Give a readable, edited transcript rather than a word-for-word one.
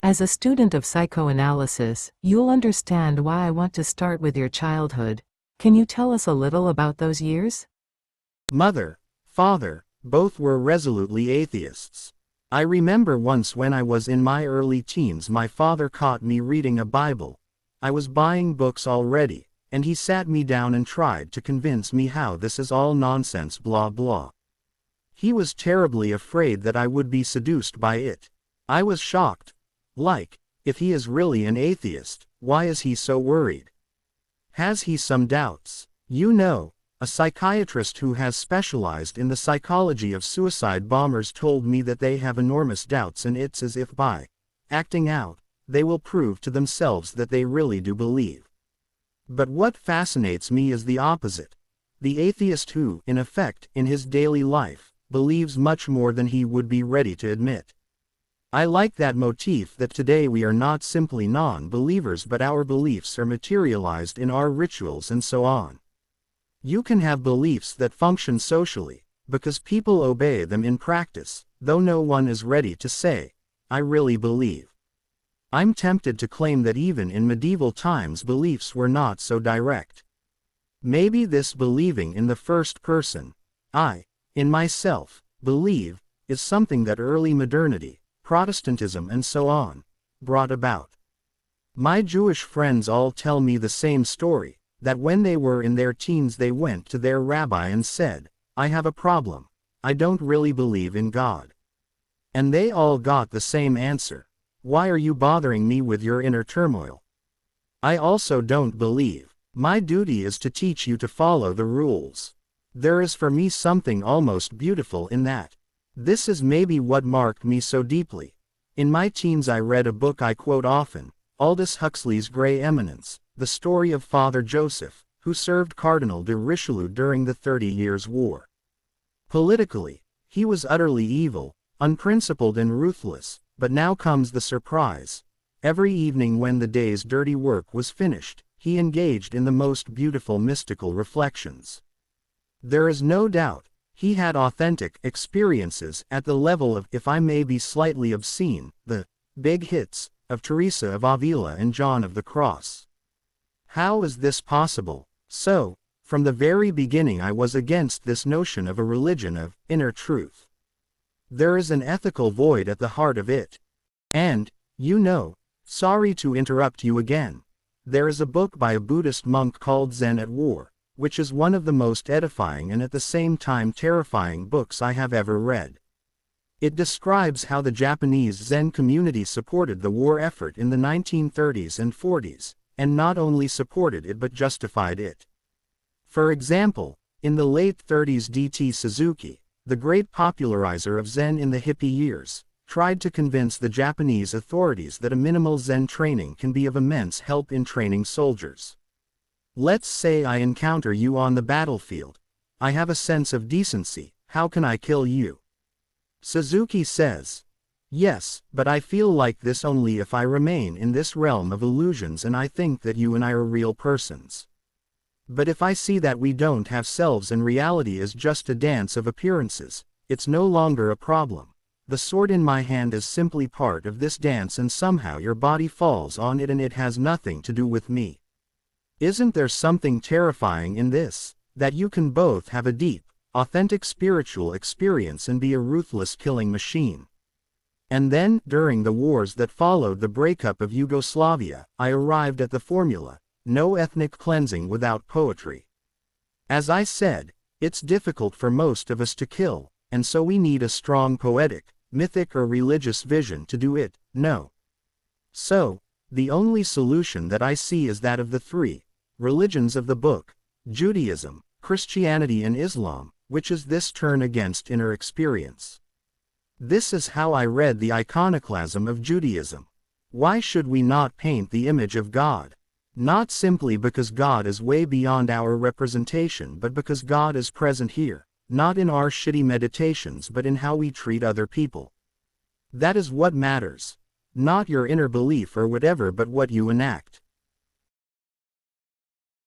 As a student of psychoanalysis, you'll understand why I want to start with your childhood. Can you tell us a little about those years? Mother, father, both were resolutely atheists. I remember once when I was in my early teens, my father caught me reading a Bible. I was buying books already, and he sat me down and tried to convince me how this is all nonsense, blah blah. He was terribly afraid that I would be seduced by it. I was shocked. Like, if he is really an atheist, why is he so worried? Has he some doubts? You know, a psychiatrist who has specialized in the psychology of suicide bombers told me that they have enormous doubts, and it's as if by acting out, they will prove to themselves that they really do believe. But what fascinates me is the opposite. The atheist who, in effect, in his daily life, believes much more than he would be ready to admit. I like that motif that today we are not simply non-believers, but our beliefs are materialized in our rituals and so on. You can have beliefs that function socially, because people obey them in practice, though no one is ready to say, I really believe. I'm tempted to claim that even in medieval times beliefs were not so direct. Maybe this believing in the first person, I, in myself, believe, is something that early modernity, Protestantism and so on, brought about. My Jewish friends all tell me the same story, that when they were in their teens they went to their rabbi and said, I have a problem, I don't really believe in God. And they all got the same answer, why are you bothering me with your inner turmoil? I also don't believe. My duty is to teach you to follow the rules. There is for me something almost beautiful in that. This is maybe what marked me so deeply. In my teens I read a book I quote often, Aldous Huxley's Grey Eminence, the story of Father Joseph, who served Cardinal de Richelieu during the 30 Years' War. Politically, he was utterly evil, unprincipled and ruthless, but now comes the surprise. Every evening when the day's dirty work was finished, he engaged in the most beautiful mystical reflections. There is no doubt, he had authentic experiences at the level of, if I may be slightly obscene, the big hits of Teresa of Avila and John of the Cross. How is this possible? So, from the very beginning I was against this notion of a religion of inner truth. There is an ethical void at the heart of it. And, you know, sorry to interrupt you again, there is a book by a Buddhist monk called Zen at War, which is one of the most edifying and at the same time terrifying books I have ever read. It describes how the Japanese Zen community supported the war effort in the 1930s and 40s, and not only supported it but justified it. For example, in the late 30s D.T. Suzuki, the great popularizer of Zen in the hippie years, tried to convince the Japanese authorities that a minimal Zen training can be of immense help in training soldiers. Let's say I encounter you on the battlefield. I have a sense of decency, how can I kill you? Suzuki says, yes, but I feel like this only if I remain in this realm of illusions and I think that you and I are real persons. But if I see that we don't have selves and reality is just a dance of appearances, it's no longer a problem. The sword in my hand is simply part of this dance and somehow your body falls on it and it has nothing to do with me. Isn't there something terrifying in this, that you can both have a deep, authentic spiritual experience and be a ruthless killing machine? And then, during the wars that followed the breakup of Yugoslavia, I arrived at the formula, no ethnic cleansing without poetry. As I said, it's difficult for most of us to kill, and so we need a strong poetic, mythic or religious vision to do it, no. So, the only solution that I see is that of the three religions of the book, Judaism, Christianity and Islam, which is this turn against inner experience. This is how I read the iconoclasm of Judaism. Why should we not paint the image of God? Not simply because God is way beyond our representation but because God is present here, not in our shitty meditations but in how we treat other people. That is what matters. Not your inner belief or whatever but what you enact.